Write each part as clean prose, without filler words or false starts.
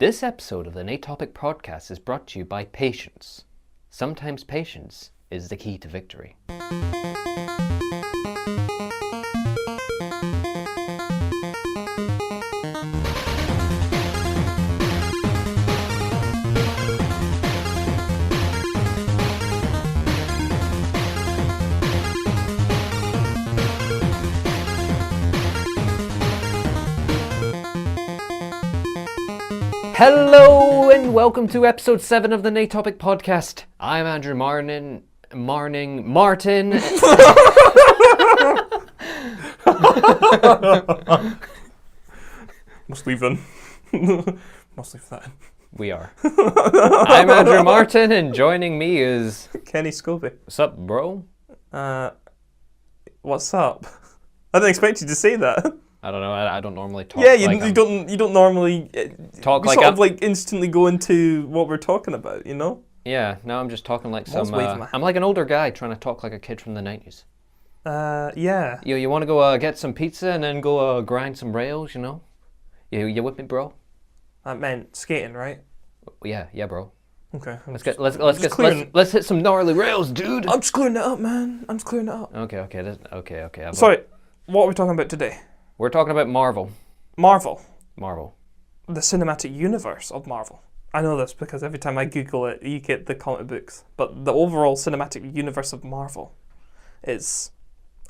This episode of the Naetopic podcast is brought to you by patience. Sometimes patience is the key to victory. Hello and welcome to episode 7 of the Naetopic podcast. I'm Andrew Martin. Must leave that in. We are. I'm Andrew Martin and joining me is... Kenny Scobie. What's up, bro? What's up? I didn't expect you to say that. I don't know, I don't normally talk you don't normally talk like sort of like instantly go into what we're talking about, you know? Yeah, now I'm just talking like What's some... I'm like an older guy trying to talk like a kid from the 90s. Yeah. You want to go get some pizza and then go grind some rails, you know? You with me, bro? That meant skating, right? Yeah, bro. Okay. Let's hit some gnarly rails, dude. I'm just clearing it up, man. I'm just clearing it up. Okay. Sorry, what are we talking about today? We're talking about Marvel. Marvel. The cinematic universe of Marvel. I know this because every time I Google it, you get the comic books. But the overall cinematic universe of Marvel is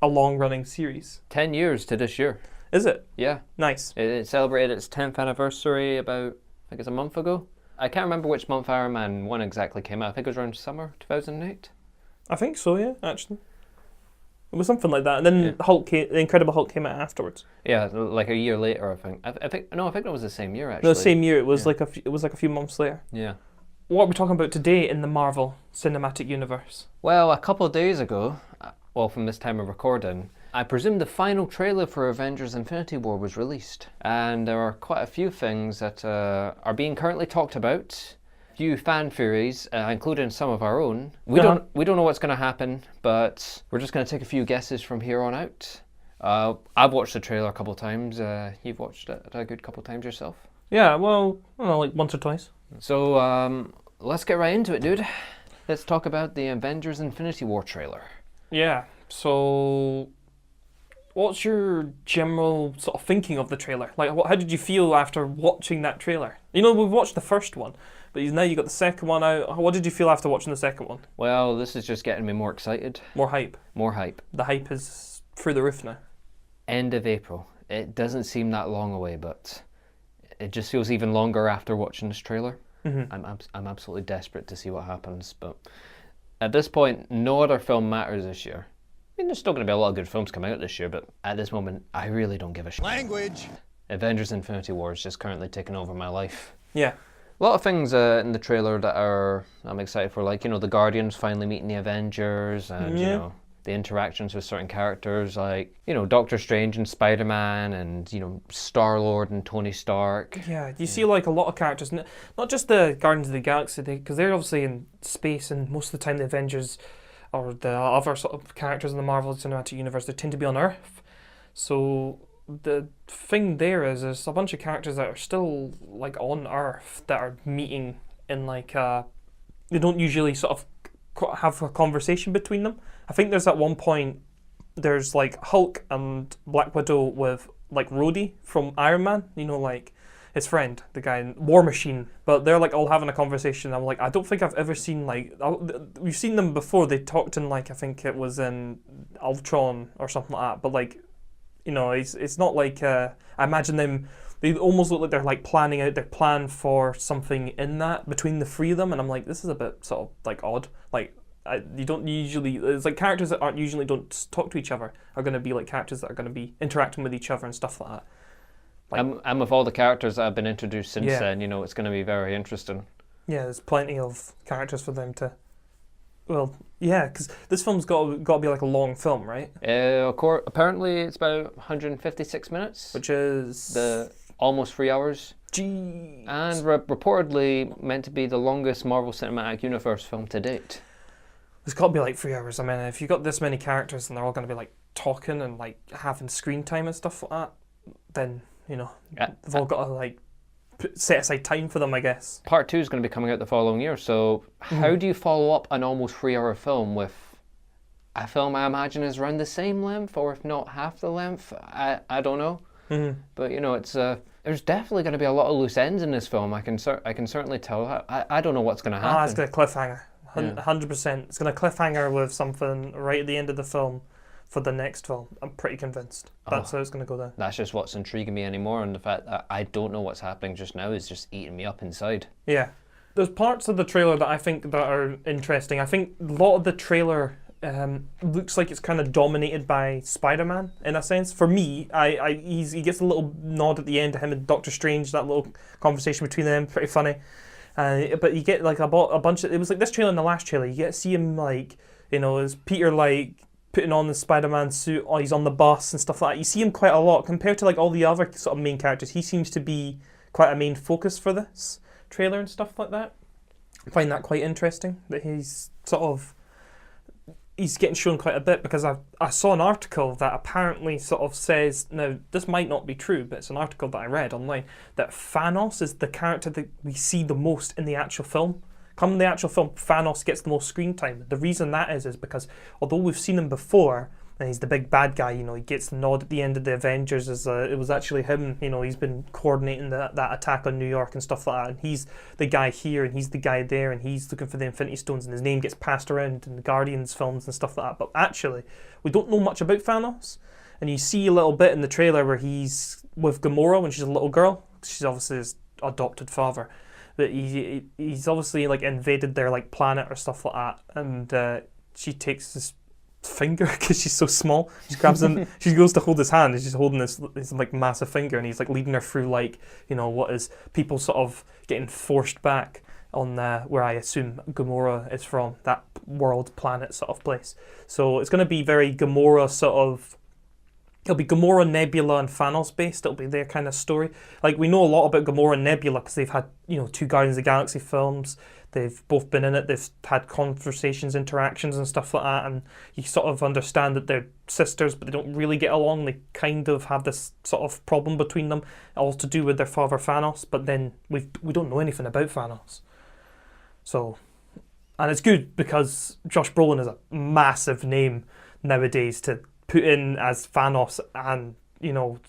a long-running series. 10 years to this year. Is it? Yeah. Nice. It celebrated its 10th anniversary about, I think it's a month ago. I can't remember which month Iron Man 1 exactly came out. I think it was around summer 2008. I think so, yeah, actually. It was something like that, and then the Incredible Hulk came out afterwards. Yeah, like a year later, I think. I think it was the same year actually. No, same year. It was like a few months later. Yeah. What are we talking about today in the Marvel Cinematic Universe? Well, a couple of days ago, from this time of recording, I presume the final trailer for Avengers Infinity War was released, and there are quite a few things that are being currently talked about. Few fan theories, including some of our own. We don't know what's going to happen, but we're just going to take a few guesses from here on out. I've watched the trailer a couple of times. You've watched it a good couple of times yourself? Yeah, well, I don't know, like once or twice. So let's get right into it, dude. Let's talk about the Avengers Infinity War trailer. Yeah. So, what's your general sort of thinking of the trailer? Like, how did you feel after watching that trailer? You know, we've watched the first one. But now you got the second one out. What did you feel after watching the second one? Well, this is just getting me more excited. More hype. The hype is through the roof now. End of April. It doesn't seem that long away, but it just feels even longer after watching this trailer. Mm-hmm. I'm absolutely desperate to see what happens. But at this point, no other film matters this year. I mean, there's still going to be a lot of good films coming out this year, but at this moment, I really don't give a shit. Language! Avengers Infinity War is just currently taking over my life. Yeah. A lot of things in the trailer that I'm excited for, like, you know, the Guardians finally meeting the Avengers, and, you know, the interactions with certain characters, like, you know, Doctor Strange and Spider-Man, and, you know, Star-Lord and Tony Stark. Yeah, you see, like, a lot of characters, not just the Guardians of the Galaxy, because they're obviously in space, and most of the time the Avengers, or the other sort of characters in the Marvel Cinematic Universe, they tend to be on Earth. So the thing there is there's a bunch of characters that are still like on Earth that are meeting in like they don't usually sort of have a conversation between them. I think there's at one point there's like Hulk and Black Widow with like Rhodey from Iron Man, you know, like his friend, the guy in War Machine, but they're like all having a conversation. I'm like, I don't think I've ever seen like, we've seen them before. They talked in like, I think it was in Ultron or something like that, but like, you know, it's not like, I imagine them, they almost look like they're like planning out their plan for something in that between the three of them, and I'm like, this is a bit sort of like odd. Like, you don't usually, it's like characters that aren't usually don't talk to each other are going to be like characters that are going to be interacting with each other and stuff like that. Like, and with all the characters that have been introduced since then, you know, it's going to be very interesting. Yeah, there's plenty of characters for them to... Well, yeah, because this film's got to be like a long film, right? Apparently it's about 156 minutes. Which is... almost 3 hours. Jeez. And reportedly meant to be the longest Marvel Cinematic Universe film to date. It's got to be like 3 hours. I mean, if you've got this many characters and they're all going to be like talking and like having screen time and stuff like that, then, you know, they've all got to like set aside time for them, I guess. Part 2 is going to be coming out the following year, so how do you follow up an almost 3-hour film with a film I imagine is around the same length, or if not half the length? I don't know. But you know, it's there's definitely going to be a lot of loose ends in this film. I can certainly tell. I don't know what's going to happen. It's going to cliffhanger. 100%. It's going to cliffhanger with something right at the end of the film for the next film. I'm pretty convinced that's how it's going to go down. That's just what's intriguing me anymore, and the fact that I don't know what's happening just now is just eating me up inside. Yeah. There's parts of the trailer that I think that are interesting. I think a lot of the trailer looks like it's kind of dominated by Spider-Man in a sense. For me, he gets a little nod at the end to him and Doctor Strange, that little conversation between them, pretty funny. But you get like a bunch of, it was like this trailer and the last trailer, you get to see him like, you know, is Peter like putting on the Spider-Man suit, or he's on the bus and stuff like that. You see him quite a lot compared to like all the other sort of main characters. He seems to be quite a main focus for this trailer and stuff like that. I find that quite interesting, that he's getting shown quite a bit, because I saw an article that apparently sort of says, now this might not be true, but it's an article that I read online, that Thanos is the character that we see the most in the actual film. Come the actual film, Thanos gets the most screen time. The reason that is because although we've seen him before, and he's the big bad guy, you know, he gets the nod at the end of the Avengers as it was actually him, you know, he's been coordinating that attack on New York and stuff like that, and he's the guy here and he's the guy there and he's looking for the Infinity Stones, and his name gets passed around in the Guardians films and stuff like that. But actually, we don't know much about Thanos, and you see a little bit in the trailer where he's with Gamora when she's a little girl. She's obviously his adopted father, but he's obviously like invaded their like planet or stuff like that, and she takes this finger, because she's so small, she grabs him, she goes to hold his hand and she's holding this like massive finger, and he's like leading her through like, you know, what is people sort of getting forced back on where I assume Gamora is from, that world planet sort of place. So it's going to be very Gamora sort of, it'll be Gamora, Nebula and Thanos based. It'll be their kind of story. Like, we know a lot about Gamora and Nebula because they've had, you know, 2 Guardians of the Galaxy films. They've both been in it. They've had conversations, interactions and stuff like that. And you sort of understand that they're sisters, but they don't really get along. They kind of have this sort of problem between them, all to do with their father Thanos. But then we don't know anything about Thanos. So, and it's good because Josh Brolin is a massive name nowadays to put in as Thanos, and, you know,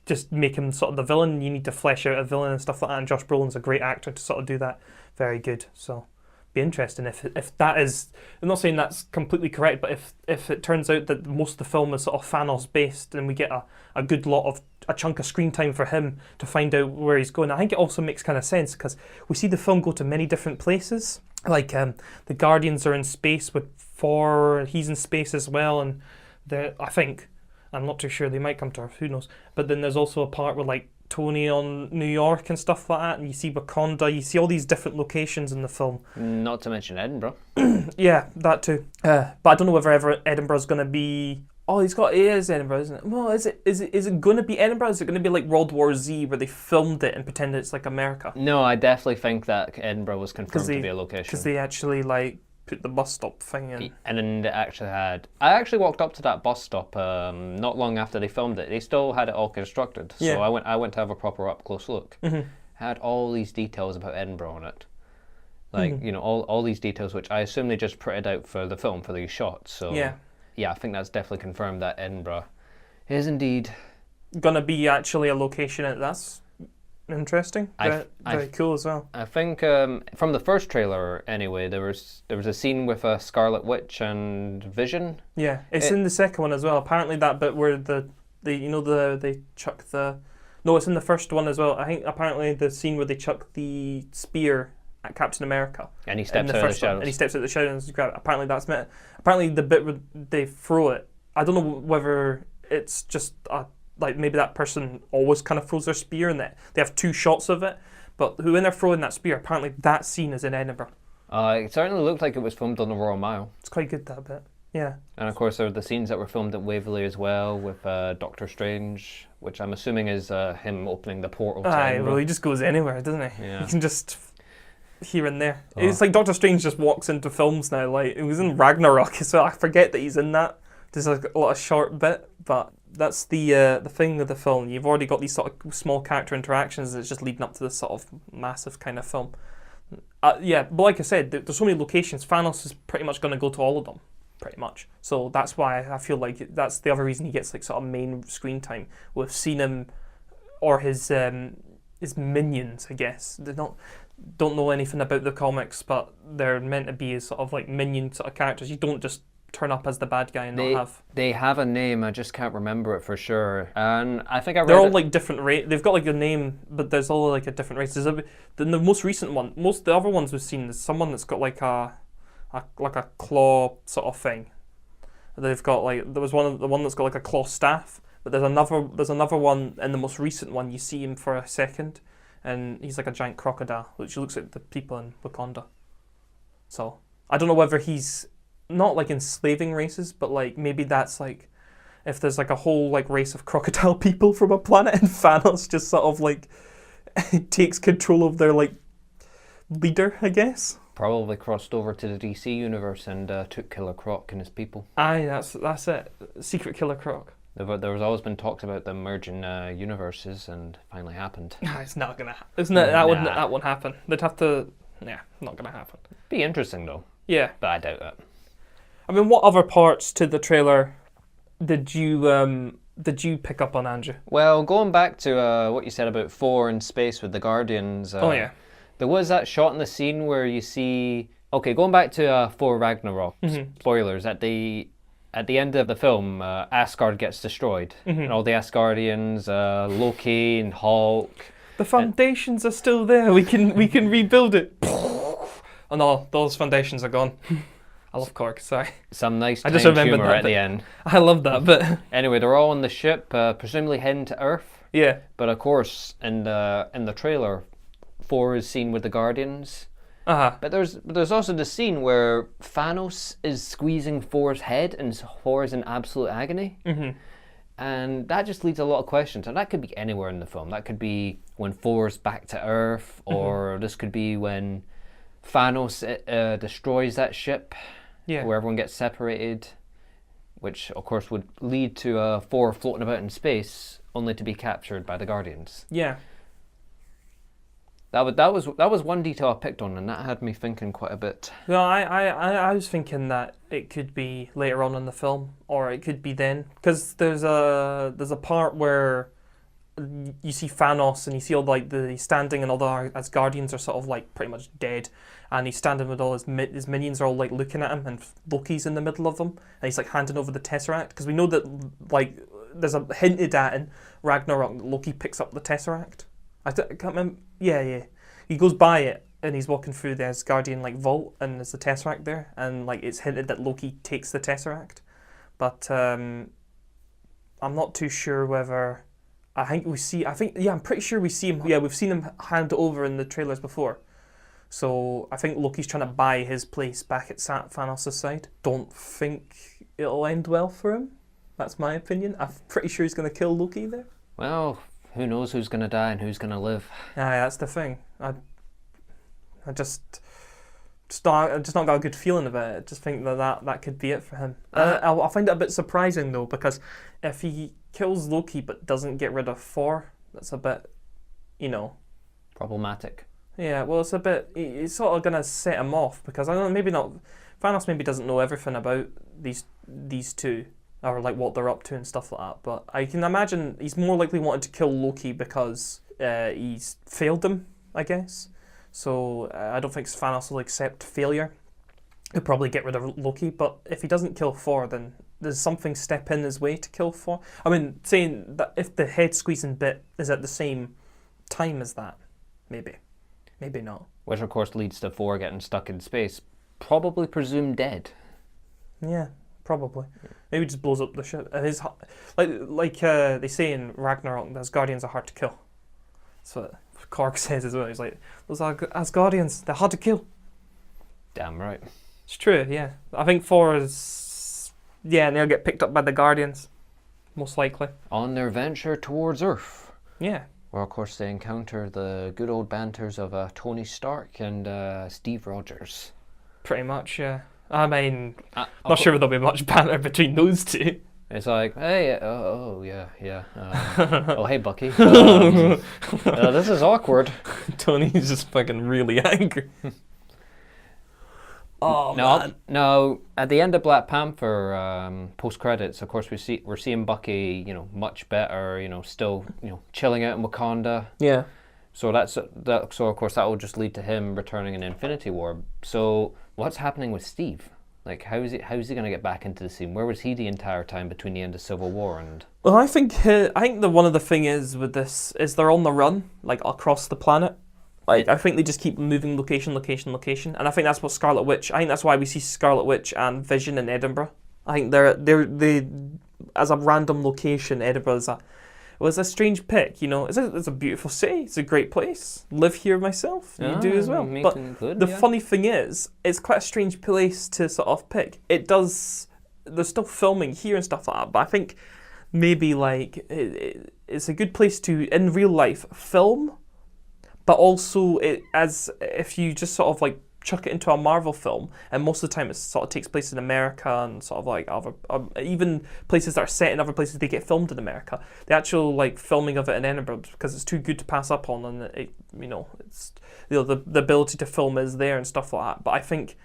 just make him sort of the villain. You need to flesh out a villain and stuff like that, and Josh Brolin's a great actor to sort of do that. Very good. So be interesting if that is, I'm not saying that's completely correct, but if it turns out that most of the film is sort of Thanos based, and we get a good lot of a chunk of screen time for him to find out where he's going. I think it also makes kind of sense because we see the film go to many different places. Like the Guardians are in space with Thor, he's in space as well, and I think, I'm not too sure, they might come to Earth, who knows. But then there's also a part where like Tony on New York and stuff like that, and you see Wakanda, you see all these different locations in the film. Not to mention Edinburgh. Yeah, that too. But I don't know whether ever Edinburgh's going to be... Oh, it is Edinburgh, isn't it? Well, is it going to be Edinburgh? Is it going to be like World War Z where they filmed it and pretended it's like America? No, I definitely think that Edinburgh was confirmed to be a location. Because they actually like put the bus stop thing in. And then they actually had... I actually walked up to that bus stop not long after they filmed it. They still had it all constructed. So yeah. I went to have a proper up-close look. Mm-hmm. Had all these details about Edinburgh on it. Like, you know, all these details, which I assume they just printed out for the film, for these shots. So yeah, I think that's definitely confirmed that Edinburgh is indeed... Gonna be actually a location. That's interesting. Very cool as well. I think from the first trailer anyway, there was a scene with a Scarlet Witch and Vision. Yeah, it's in the second one as well. Apparently that bit where they chuck the... No, it's in the first one as well. I think apparently the scene where they chuck the spear at Captain America. And he steps out of the shadows. And he steps out of the shadows and grab it. Apparently that's meant. Apparently the bit where they throw it, I don't know whether it's just like maybe that person always kind of throws their spear and that they have 2 shots of it, but when they're throwing that spear, apparently that scene is in Edinburgh. It certainly looked like it was filmed on the Royal Mile. It's quite good, that bit. Yeah. And of course there are the scenes that were filmed at Waverley as well with Doctor Strange, which I'm assuming is him opening the portal to Edinburgh. Well, he just goes anywhere, doesn't he? Yeah. He can just... here and there. It's like Doctor Strange just walks into films now. Like, it was in Ragnarok as well. I forget that he's in that. There's like a lot of short bit, but the thing with the film. You've already got these sort of small character interactions that's just leading up to this sort of massive kind of film. Yeah, but like I said, there's so many locations. Thanos is pretty much going to go to all of them, pretty much. So that's why I feel like that's the other reason he gets like sort of main screen time. We've seen him, or his minions, I guess. They don't know anything about the comics, but they're meant to be as sort of like minion sort of characters. You don't just turn up as the bad guy and They have a name, I just can't remember it for sure. And I think they're all like different race. They've got like a name, but there's all like a different race. The most recent one, most of the other ones we've seen is someone that's got like a claw sort of thing. They've got like the one that's got like a claw staff, but there's another one in the most recent one. You see him for a second, and he's like a giant crocodile, which looks like the people in Wakanda. So I don't know whether he's not like enslaving races, but like maybe that's like if there's like a whole like race of crocodile people from a planet, and Thanos just sort of like takes control of their like leader, I guess. Probably crossed over to the DC universe and took Killer Croc and his people. Aye, that's it. Secret Killer Croc. There was always been talks about them merging universes, and finally happened. It's not gonna happen. Isn't it? That won't happen. They'd have to. Yeah, not gonna happen. Be interesting though. Yeah, but I doubt that. I mean, what other parts to the trailer did you pick up on, Andrew? Well, going back to what you said about Thor in space with the Guardians. Oh yeah. There was that shot in the scene where you see. Okay, going back to Thor Ragnarok. Spoilers at the end of the film, Asgard gets destroyed, and all the Asgardians, Loki and Hulk. The foundations are still there. We can rebuild it. Oh no, those foundations are gone. I love Korg, sorry. Some nice humour at the end. I love that bit. Anyway, they're all on the ship, presumably heading to Earth. Yeah. But of course, in the trailer, Thor is seen with the Guardians. But there's also the scene where Thanos is squeezing Thor's head and Thor is in absolute agony. And that just leads a lot of questions. And that could be anywhere in the film. That could be when Thor's back to Earth, or this could be when Thanos destroys that ship, where everyone gets separated, which of course would lead to Thor floating about in space, only to be captured by the Guardians. Yeah. That was one detail I picked on, and that had me thinking quite a bit. No, I was thinking that it could be later on in the film, or it could be then, because there's a part where you see Thanos and you see all like he's standing and all the Asgardians are sort of like pretty much dead, and he's standing with all his minions are all like looking at him, and Loki's in the middle of them, and he's like handing over the Tesseract, because we know that like there's a hinted at in Ragnarok that Loki picks up the Tesseract. I can't remember. Yeah. He goes by it and he's walking through the Asgardian like vault, and there's the Tesseract there, and like it's hinted that Loki takes the Tesseract, but I'm not too sure whether. I'm pretty sure we see him. Yeah, we've seen him hand it over in the trailers before. So I think Loki's trying to buy his place back at Thanos' side. Don't think it'll end well for him. That's my opinion. I'm pretty sure he's going to kill Loki there. Well, who knows who's going to die and who's going to live? Aye, that's the thing. I just not got a good feeling about it. I just think that could be it for him. I find it a bit surprising though, because if he kills Loki but doesn't get rid of Thor, that's a bit, problematic. Yeah, well, it's sort of gonna set him off, because I don't know, maybe not. Thanos maybe doesn't know everything about these two, or like what they're up to and stuff like that. But I can imagine he's more likely wanted to kill Loki because he's failed him, I guess. So I don't think Thanos will accept failure. He'll probably get rid of Loki, but if he doesn't kill Thor, then does something step in his way to kill Thor? I mean, saying that if the head squeezing bit is at the same time as that, maybe not. Which of course leads to Thor getting stuck in space, probably presumed dead. Yeah, probably. Maybe just blows up the ship. His, like they say in Ragnarok, the Asgardians are hard to kill. That's what Korg says as well. He's like, those Asgardians, they're hard to kill. Damn right. It's true, yeah. I think Thor is... Yeah, and they'll get picked up by the Guardians, most likely. On their venture towards Earth. Yeah. Where, of course, they encounter the good old banters of Tony Stark and Steve Rogers. Pretty much, yeah. I mean, not sure there'll be much banter between those two. It's like, hey, yeah. Oh, hey, Bucky. This is awkward. Tony's just fucking really angry. Oh man. No. At the end of Black Panther, post credits, of course, we're seeing Bucky, much better, still, chilling out in Wakanda. Yeah. So so of course that will just lead to him returning in Infinity War. So what's happening with Steve? Like, how is he going to get back into the scene? Where was he the entire time between the end of Civil War and? Well, I think the one of the thing is with this is they're on the run, like across the planet. Like, I think they just keep moving location, and I think that's what Scarlet Witch. I think that's why we see Scarlet Witch and Vision in Edinburgh. I think they as a random location. Edinburgh was a strange pick. It's a beautiful city. It's a great place. Live here myself. You do as well. But the funny thing is, it's quite a strange place to sort of pick. There's still filming here and stuff like that. But I think maybe like it's a good place to in real life film. But also, as if you just sort of like chuck it into a Marvel film, and most of the time it sort of takes place in America and sort of like other, even places that are set in other places, they get filmed in America. The actual like filming of it in Edinburgh, because it's too good to pass up on, and it's the ability to film is there and stuff like that. But I think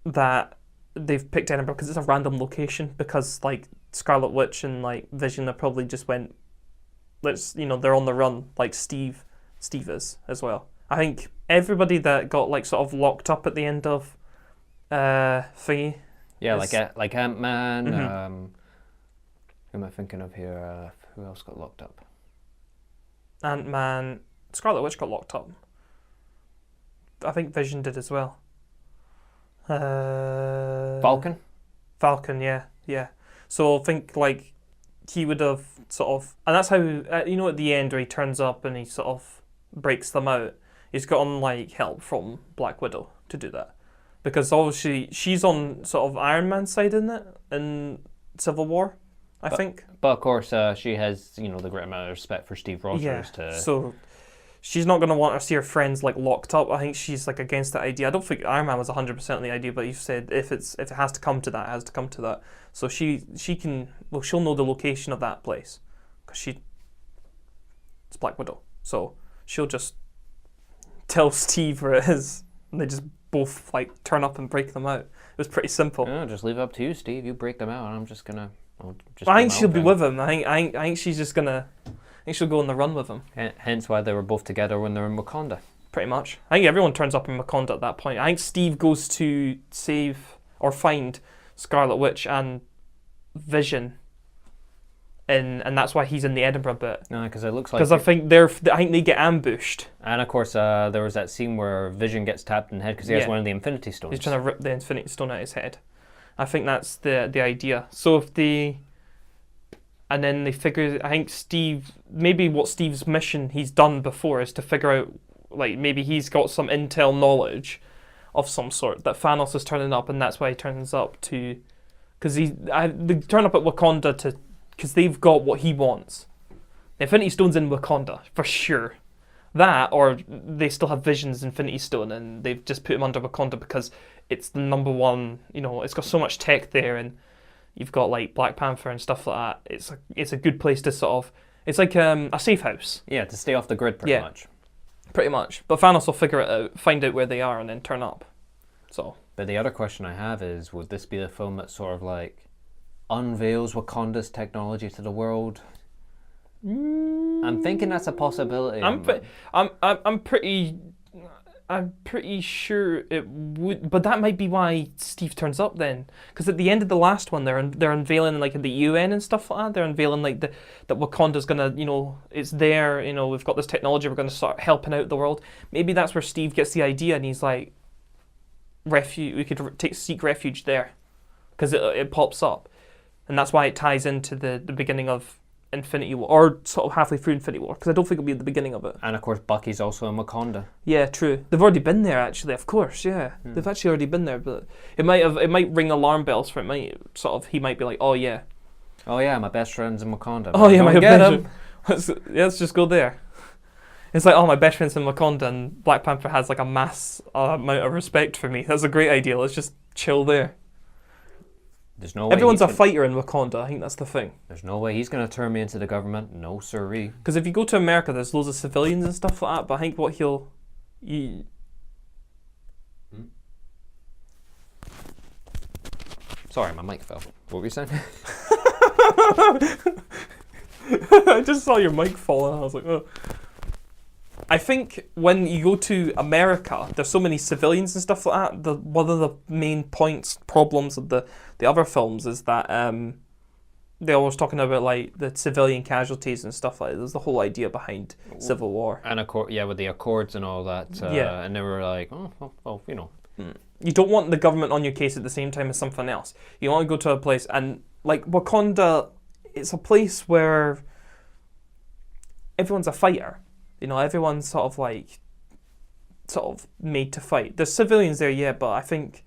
that they've picked Edinburgh because it's a random location, because like Scarlet Witch and like Vision, they probably just went, they're on the run, like Steve is as well. I think everybody that got like sort of locked up at the end of thingy. Yeah, like Ant-Man. Mm-hmm. Who am I thinking of here? Who else got locked up? Ant-Man. Scarlet Witch got locked up. I think Vision did as well. Falcon, yeah. So I think like he would have sort of, and that's how at the end where he turns up and he sort of breaks them out. He's gotten like help from Black Widow to do that, because obviously she's on sort of Iron Man's side, isn't it, in Civil War, I think. But of course, she has the great amount of respect for Steve Rogers. So she's not going to want to see her friends like locked up. I think she's like against that idea. I don't think Iron Man was 100% on the idea, but you said if it has to come to that, it has to come to that. So she can, well, she'll know the location of that place, because it's Black Widow. So she'll just tell Steve where it is, and they just both like turn up and break them out. It was pretty simple. Yeah, just leave it up to you, Steve. You break them out, and I'm just gonna. I think she'll be with him. I think she's just gonna. I think she'll go on the run with him. Hence why they were both together when they're in Wakanda. Pretty much. I think everyone turns up in Wakanda at that point. I think Steve goes to save or find Scarlet Witch and Vision. And that's why he's in the Edinburgh bit. No, because it looks like. Because I think they get ambushed. And of course, there was that scene where Vision gets tapped in the head because he has one of the Infinity Stones. He's trying to rip the Infinity Stone out of his head. I think that's the idea. So and then they figure. I think maybe what Steve's mission he's done before is to figure out, like maybe he's got some intel knowledge of some sort that Thanos is turning up, and that's why he turns up to. Because they turn up at Wakanda because they've got what he wants. The Infinity Stone's in Wakanda, for sure. That, or they still have Vision's Infinity Stone, and they've just put him under Wakanda because it's the number one, it's got so much tech there, and you've got like Black Panther and stuff like that. It's a good place to sort of, it's like a safe house. Yeah, to stay off the grid pretty much. Pretty much. But Thanos will figure it out, find out where they are, and then turn up. So. But the other question I have is, would this be the film that sort of like unveils Wakanda's technology to the world? I'm thinking that's a possibility. I'm pretty sure it would, but that might be why Steve turns up then. Because at the end of the last one, they're unveiling like the UN and stuff like that. They're unveiling like that Wakanda's gonna, it's there. We've got this technology. We're gonna start helping out the world. Maybe that's where Steve gets the idea, and he's like, we could seek refuge there, because it pops up. And that's why it ties into the beginning of Infinity War, or sort of halfway through Infinity War, because I don't think it'll be at the beginning of it. And of course, Bucky's also in Wakanda. Yeah, true. They've already been there, actually. Of course, yeah. They've actually already been there, but it might ring alarm bells for it. He might be like, oh yeah, my best friend's in Wakanda. Oh yeah, my best friend. Let's just go there. It's like, oh, my best friend's in Wakanda, and Black Panther has like a mass amount of respect for me. That's a great idea. Let's just chill there. There's no way Everyone's a fighter in Wakanda. I think that's the thing. There's no way he's going to turn me into the government. No siree. Because if you go to America, there's loads of civilians and stuff like that. But I think what Sorry, my mic fell. What were you saying? I just saw your mic fall and I was like, oh. I think when you go to America, there's so many civilians and stuff like that. One of the main problems of the other films is that they're always talking about like the civilian casualties and stuff like that. There's the whole idea behind Civil War. And with the Accords and all that. And they were like, well, you know. You don't want the government on your case at the same time as something else. You want to go to a place, and like Wakanda, it's a place where everyone's a fighter. You know, everyone's sort of made to fight. There's civilians there, yeah, but I think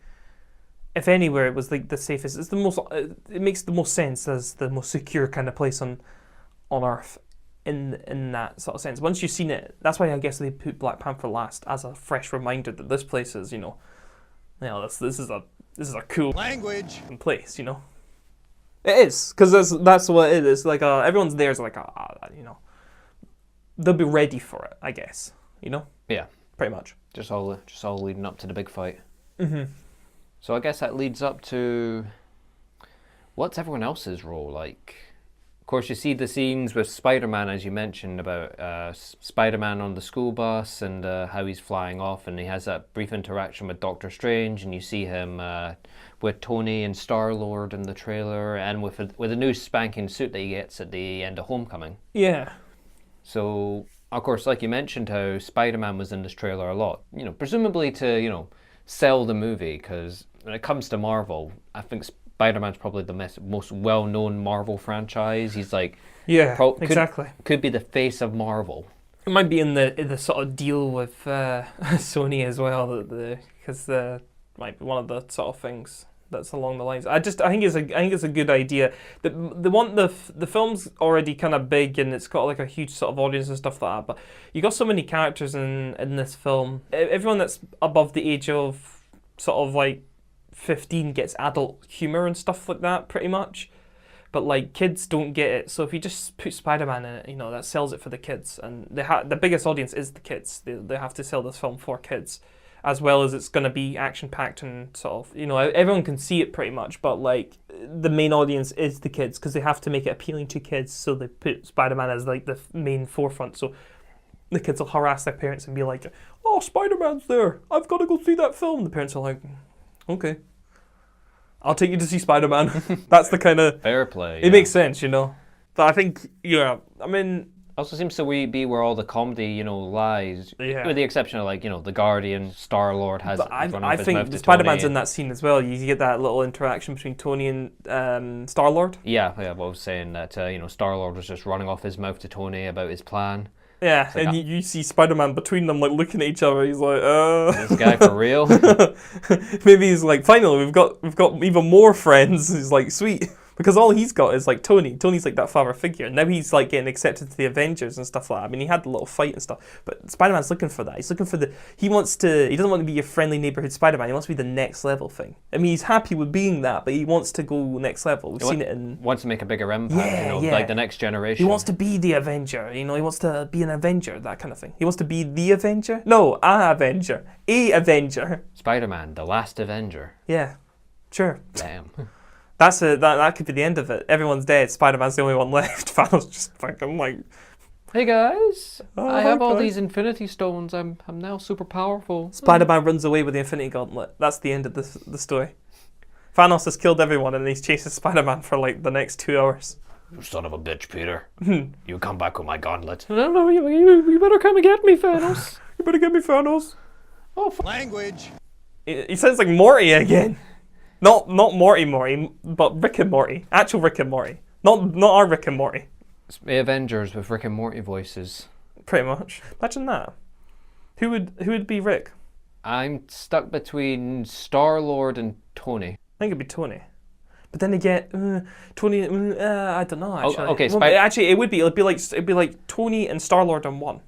if anywhere it was like the safest. It's the most. It makes the most sense as the most secure kind of place on Earth. In that sort of sense, once you've seen it, that's why I guess they put Black Panther last as a fresh reminder that this place is, this is a cool language place, It is, because that's what it is. Like everyone's there is like they'll be ready for it, I guess. Yeah, pretty much. Just all leading up to the big fight. Mm-hmm. So I guess that leads up to what's everyone else's role like. Of course, you see the scenes with Spider-Man, as you mentioned, about Spider-Man on the school bus and how he's flying off, and he has that brief interaction with Doctor Strange, and you see him with Tony and Star-Lord in the trailer, and with a new spanking suit that he gets at the end of Homecoming. Yeah. So, of course, like you mentioned, how Spider-Man was in this trailer a lot, presumably to, sell the movie, because when it comes to Marvel, I think Spider-Man's probably the most well-known Marvel franchise. He's like, exactly. Could be the face of Marvel. It might be in the sort of deal with Sony as well, because might be one of the sort of things that's along the lines. I think it's a good idea. The film's already kind of big and it's got like a huge sort of audience and stuff like that. But you got so many characters in this film. Everyone that's above the age of sort of like 15 gets adult humor and stuff like that, pretty much. But like kids don't get it. So if you just put Spider-Man in it, that sells it for the kids. And the biggest audience is the kids. They have to sell this film for kids, as well as it's going to be action-packed and sort of, everyone can see it pretty much. But like the main audience is the kids because they have to make it appealing to kids. So they put Spider-Man as like the main forefront. So the kids will harass their parents and be like, "Oh, Spider-Man's there. I've got to go see that film." The parents are like, "Okay, I'll take you to see Spider-Man." That's the kind of fair play. It makes sense, But I think, I mean, also seems to be where all the comedy, lies. Yeah. With the exception of like, the Guardian, Star-Lord has. But I think Spider-Man's in that scene as well. You get that little interaction between Tony and Star-Lord. Yeah. Well, I was saying that Star-Lord was just running off his mouth to Tony about his plan. Yeah, like, and you see Spider-Man between them, like, looking at each other. He's like, this guy for real? Maybe he's like, finally, we've got even more friends. He's like, sweet. Because all he's got is, like, Tony. Tony's, like, that father figure. Now he's, like, getting accepted to the Avengers and stuff like that. I mean, he had a little fight and stuff. But Spider-Man's looking for that. He's looking for he doesn't want to be your friendly neighborhood Spider-Man. He wants to be the next level thing. I mean, he's happy with being that, but he wants to go next level. We've seen it in... Wants to make a bigger impact, like the next generation. He wants to be the Avenger, he wants to be an Avenger, that kind of thing. He wants to be the Avenger? No, a Avenger. A Avenger. Spider-Man, the last Avenger. Yeah, sure. Damn. That could be the end of it. Everyone's dead. Spider-Man's the only one left. Thanos just fucking like, hey guys, I have all these Infinity Stones. I'm now super powerful. Spider-Man runs away with the Infinity Gauntlet. That's the end of the story. Thanos has killed everyone and he's chasing Spider-Man for like the next 2 hours. You son of a bitch, Peter. You come back with my gauntlet. No, you better come and get me, Thanos. You better get me, Thanos. Oh, language. He sounds like Morty again. Not Morty, but Rick and Morty. Actual Rick and Morty. Not our Rick and Morty. It's the Avengers with Rick and Morty voices. Pretty much. Imagine that. Who would be Rick? I'm stuck between Star-Lord and Tony. I think it'd be Tony. But then again, Tony. I don't know. Actually, okay. Actually, it would be. It'd be like Tony and Star-Lord in one.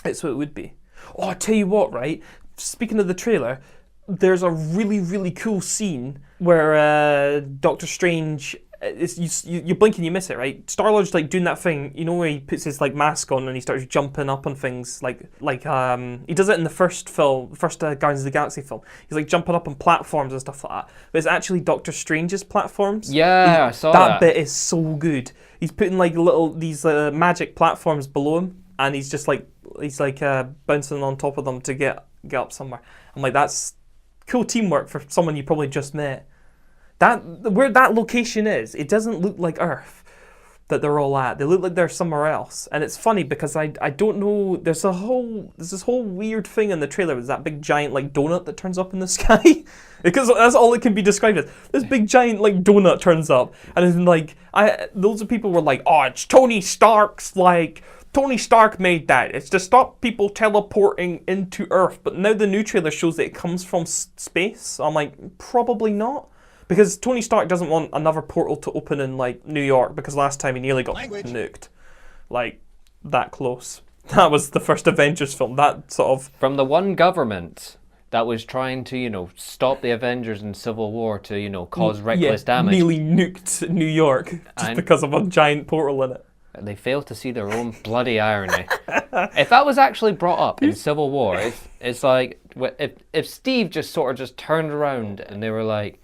That's what it would be. Oh, I tell you what, right? Speaking of the trailer, there's a really, really cool scene where Doctor Strange, you blink and you miss it, right? Star-Lord's like doing that thing, you know, where he puts his like mask on and he starts jumping up on things, like he does it in the first Guardians of the Galaxy film. He's like jumping up on platforms and stuff like that. But it's actually Doctor Strange's platforms. Yeah, I saw that. That bit is so good. He's putting like these magic platforms below him, and he's bouncing on top of them to get up somewhere. I'm like, that's cool teamwork for someone you probably just met. Where that location is, it doesn't look like Earth that they're all at. They look like they're somewhere else. And it's funny because I don't know, there's this whole weird thing in the trailer with that big giant like donut that turns up in the sky. Because that's all it can be described as. This big giant like donut turns up, and then like loads of people were like, oh, it's Tony Stark made that. It's to stop people teleporting into Earth. But now the new trailer shows that it comes from space. So I'm like, probably not. Because Tony Stark doesn't want another portal to open in like New York, because last time he nearly got nuked. Like, that close. That was the first Avengers film. That sort of... From the one government that was trying to, stop the Avengers in Civil War to, cause reckless damage. Nearly nuked New York just because of a giant portal in it. They failed to see their own bloody irony. If that was actually brought up in Civil War, it's like, if Steve just turned around and they were like,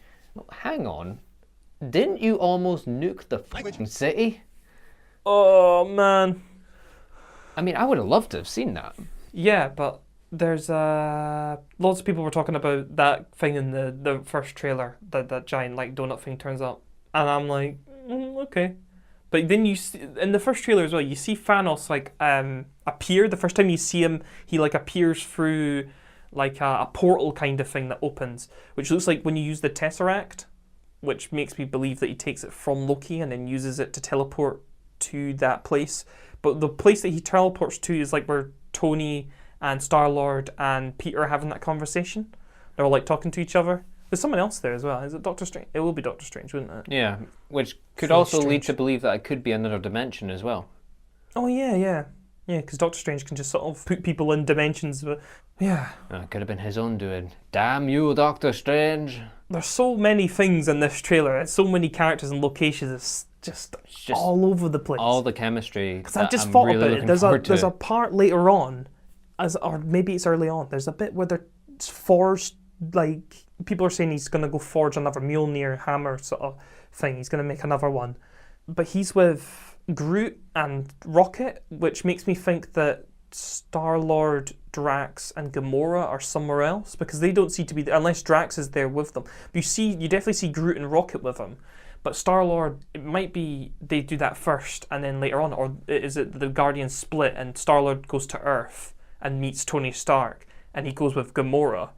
hang on, didn't you almost nuke the fucking city? Oh, man. I mean, I would have loved to have seen that. Yeah, but there's lots of people were talking about that thing in the first trailer, that giant like donut thing turns up. And I'm like, okay. But then you see, in the first trailer as well, you see Thanos like appear. The first time you see him, he like appears through like a portal kind of thing that opens, which looks like when you use the Tesseract, which makes me believe that he takes it from Loki and then uses it to teleport to that place. But the place that he teleports to is like where Tony and Star-Lord and Peter are having that conversation. They're all like talking to each other. There's someone else there as well. Is it Doctor Strange? It will be Doctor Strange, wouldn't it? Yeah, which could also lead to believe that it could be another dimension as well. Oh, yeah, because Doctor Strange can just sort of put people in dimensions. But yeah. It could have been his own doing. Damn you, Doctor Strange. There's so many things in this trailer. It's so many characters and locations. It's just all over the place. All the chemistry. Because I've just thought about it. There's a part later on, or maybe it's early on, there's a bit where they're forged, like, people are saying he's going to go forge another Mjolnir hammer sort of thing. He's going to make another one. But he's with Groot and Rocket, which makes me think that Star-Lord, Drax and Gamora are somewhere else, because they don't seem to be there, unless Drax is there with them. But you definitely see Groot and Rocket with him. But Star-Lord, it might be they do that first and then later on, or is it the Guardians split and Star-Lord goes to Earth and meets Tony Stark and he goes with Gamora,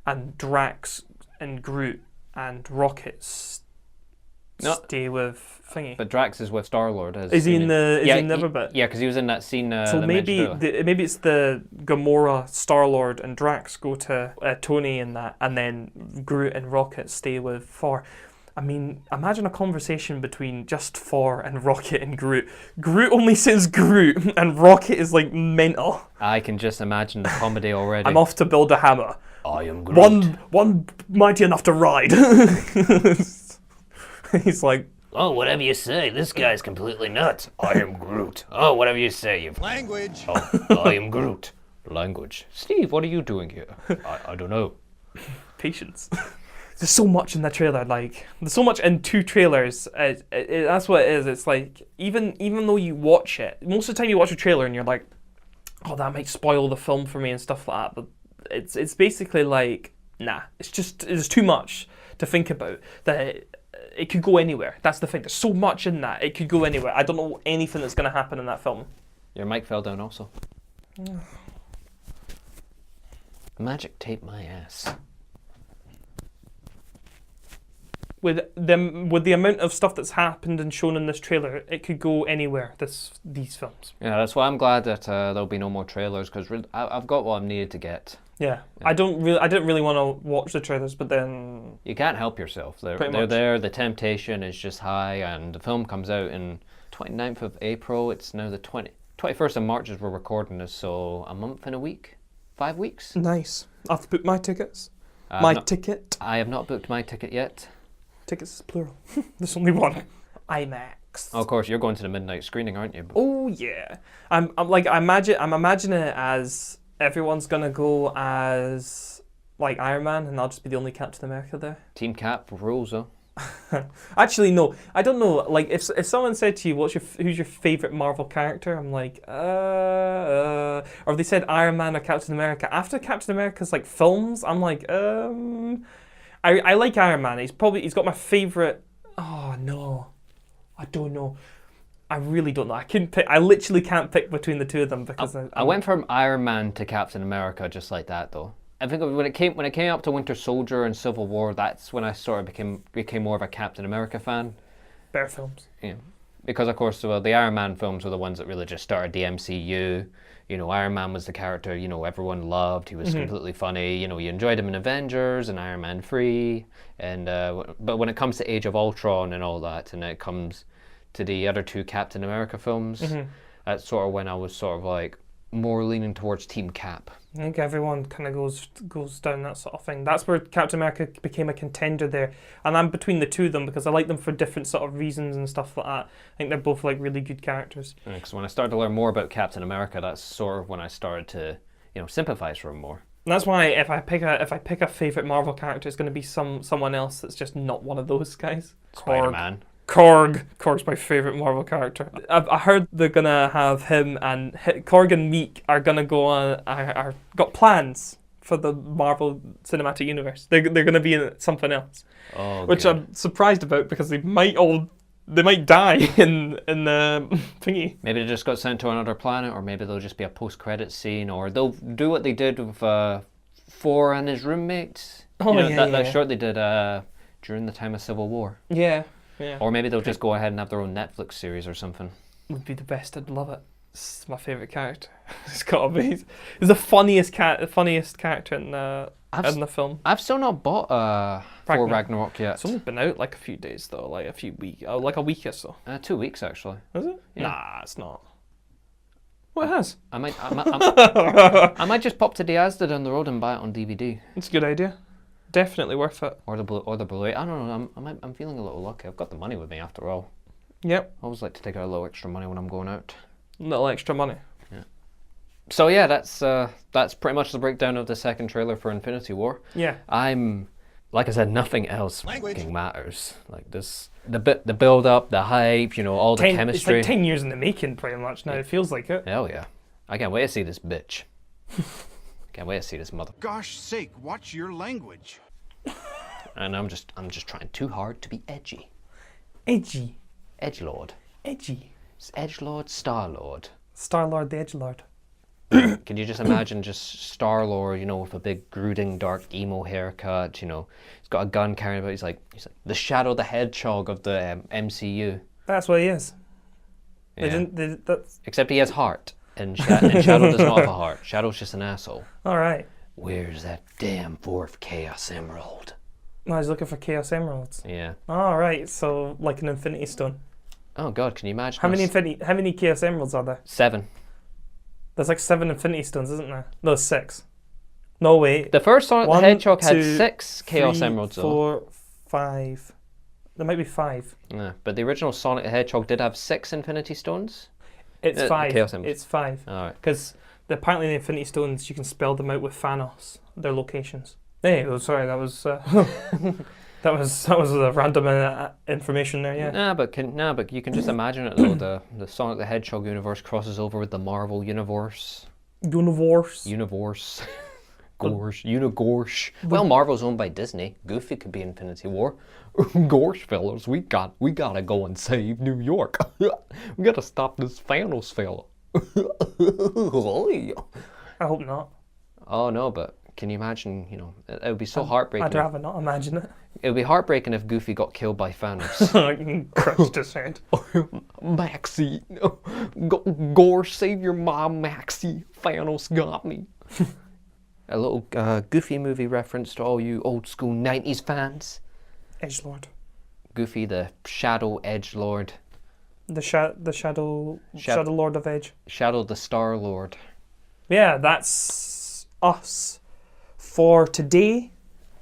and Drax and Groot and Rocket stay with thingy. But Drax is with Star-Lord. Is he in the other bit? Yeah, because he was in that scene. So maybe it's the Gamora, Star-Lord and Drax go to Tony in that, and then Groot and Rocket stay with Thor. I mean, imagine a conversation between just Thor and Rocket and Groot. Groot only says Groot, and Rocket is like mental. I can just imagine the comedy already. I'm off to build a hammer. I am Groot. One mighty enough to ride. He's like, oh, whatever you say. This guy's completely nuts. I am Groot. Oh, whatever you say. Language. Oh, I am Groot. Language. Steve, what are you doing here? I don't know. Patience. There's so much in that trailer. Like, there's so much in two trailers. That's what it is. It's like, even though you watch it, most of the time you watch a trailer and you're like, oh, that might spoil the film for me and stuff like that. But it's basically like, nah. It's too much to think about. That it could go anywhere. That's the thing. There's so much in that. It could go anywhere. I don't know anything that's going to happen in that film. Your mic fell down also. Magic tape my ass. With the amount of stuff that's happened and shown in this trailer, it could go anywhere. These films. Yeah, that's why I'm glad that there'll be no more trailers, because I've got what I'm needed to get. Yeah. I didn't really want to watch the trailers, but then you can't help yourself. They're there. The temptation is just high, and the film comes out in 29th of April. It's now the 21st of March as we're recording this, so a month and a week, 5 weeks. Nice. I have to book my tickets. My ticket. I have not booked my ticket yet. Tickets is plural. There's only one. IMAX. Oh, of course, you're going to the midnight screening, aren't you? Oh yeah. I'm imagining it as everyone's gonna go as like Iron Man, and I'll just be the only Captain America there. Team Cap rules, though. Actually, no. I don't know. Like, if someone said to you, who's your favorite Marvel character? I'm like, or if they said Iron Man or Captain America. After Captain America's like films, I'm like, I like Iron Man. He's got my favorite. Oh no, I don't know. I really don't know. I couldn't pick. I literally can't pick between the two of them because I went from Iron Man to Captain America just like that, though. I think when it came up to Winter Soldier and Civil War, that's when I sort of became more of a Captain America fan. Better films. Yeah, because of course, well, the Iron Man films were the ones that really just started the MCU. You know, Iron Man was the character, you know, everyone loved. He was completely funny. You know, you enjoyed him in Avengers and Iron Man 3. And but when it comes to Age of Ultron and all that, and it comes to the other two Captain America films, that's sort of when I was sort of like more leaning towards Team Cap. I think everyone kind of goes down that sort of thing. That's where Captain America became a contender there. And I'm between the two of them because I like them for different sort of reasons and stuff like that. I think they're both like really good characters. Because when I started to learn more about Captain America, that's sort of when I started to, you know, sympathize for him more. And that's why if I pick a favorite Marvel character, it's going to be someone else that's just not one of those guys. Spider-Man. Korg's my favorite Marvel character. I heard they're gonna have him and Korg and Meek are gonna go on. Are got plans for the Marvel Cinematic Universe. They're gonna be in something else, which good. I'm surprised about because they might die in the thingy. Maybe they just got sent to another planet, or maybe they'll just be a post-credit scene, or they'll do what they did with Thor and his roommates. Oh, you know, that short they did during the time of Civil War. Yeah. Yeah. Or maybe they'll just go ahead and have their own Netflix series or something. Would be the best. I'd love it. It's my favourite character. It's gotta be. He's the funniest character in the film. I've still not bought Thor Ragnarok yet. It's only been out like a few days though, like a few weeks, like a week or so. 2 weeks actually. Is it? Yeah. Nah, it's not. Well, it has. I might just pop to the Asda down the road and buy it on DVD. It's a good idea. Definitely worth it. Or the Blu-ray. I don't know. I'm feeling a little lucky. I've got the money with me after all. Yep. I always like to take out a little extra money when I'm going out. Little extra money. Yeah. So yeah, that's pretty much the breakdown of the second trailer for Infinity War. Yeah. Like I said, nothing else fucking matters. Like this, the build up, the hype, you know, all the chemistry. It's like 10 years in the making, pretty much. Now it feels like it. Hell yeah! I can't wait to see this bitch. Can't wait to see this mother. Gosh sake, watch your language. And I'm just trying too hard to be edgy. Edgy. Edgelord. Edgy. It's Edgelord, Star-Lord. Star-Lord, the Edgelord. Can you just imagine just Star-Lord, you know, with a big brooding dark emo haircut, you know, he's got a gun carrying about, he's like the Shadow the Hedgehog of the MCU. That's what he is. Yeah. That's... Except he has heart, and Shadow does not have a heart. Shadow's just an asshole. All right. Where's that damn fourth Chaos Emerald? No, he's looking for Chaos Emeralds. Yeah. All right, so like an Infinity Stone. Oh God, can you imagine? How many Chaos Emeralds are there? 7. There's like 7 Infinity Stones, isn't there? No, 6. No, wait. The first Sonic the Hedgehog had 6 Chaos 3, Emeralds, 4, 5. There might be 5. Yeah, but the original Sonic the Hedgehog did have 6 Infinity Stones. It's 5. Chaos Emeralds. It's 5. All right. Because apparently the Infinity Stones, you can spell them out with Thanos, their locations. Hey, oh, sorry, that was that was a random information there. Yeah. But you can just imagine it though. The Sonic the Hedgehog universe crosses over with the Marvel universe. Universe. Gorsh. Well, Marvel's owned by Disney. Goofy could be Infinity War. Gorsh, fellas, we gotta go and save New York. We gotta stop this Thanos fella. I hope not. Oh no, but can you imagine? You know, it would be so heartbreaking. I'd rather not imagine it. It would be heartbreaking if Goofy got killed by Thanos. Crushed his head. Maxie, Gorsh, save your mom, Maxie. Thanos got me. A little Goofy movie reference to all you old school 90s fans. Edgelord. Goofy, the Shadow Edgelord. The Shadow Lord of Edge. Shadow the Star Lord. Yeah, that's us for today.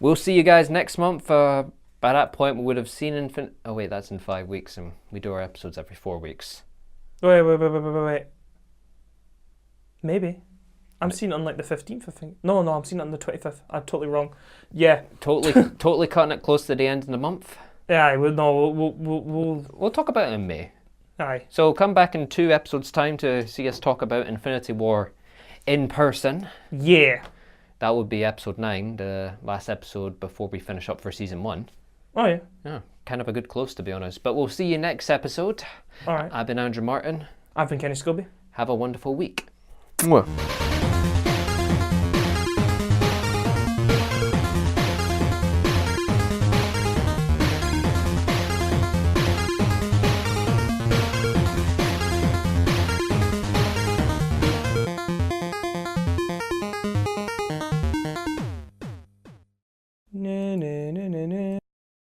we'll see you guys next month. By that point, we would have seen Oh wait, that's in 5 weeks, and we do our episodes every 4 weeks. Wait. Maybe. I'm seeing it on like the 15th, I think. No, I'm seeing it on the 25th. I'm totally wrong. Yeah. Totally cutting it close to the end of the month. Yeah, we'll talk about it in May. Aye. So come back in 2 episodes' time to see us talk about Infinity War in person. Yeah. That would be episode 9, the last episode before we finish up for season 1. Oh, yeah. Yeah, kind of a good close, to be honest. But we'll see you next episode. All right. I've been Andrew Martin. I've been Kenny Scobie. Have a wonderful week. Mwah.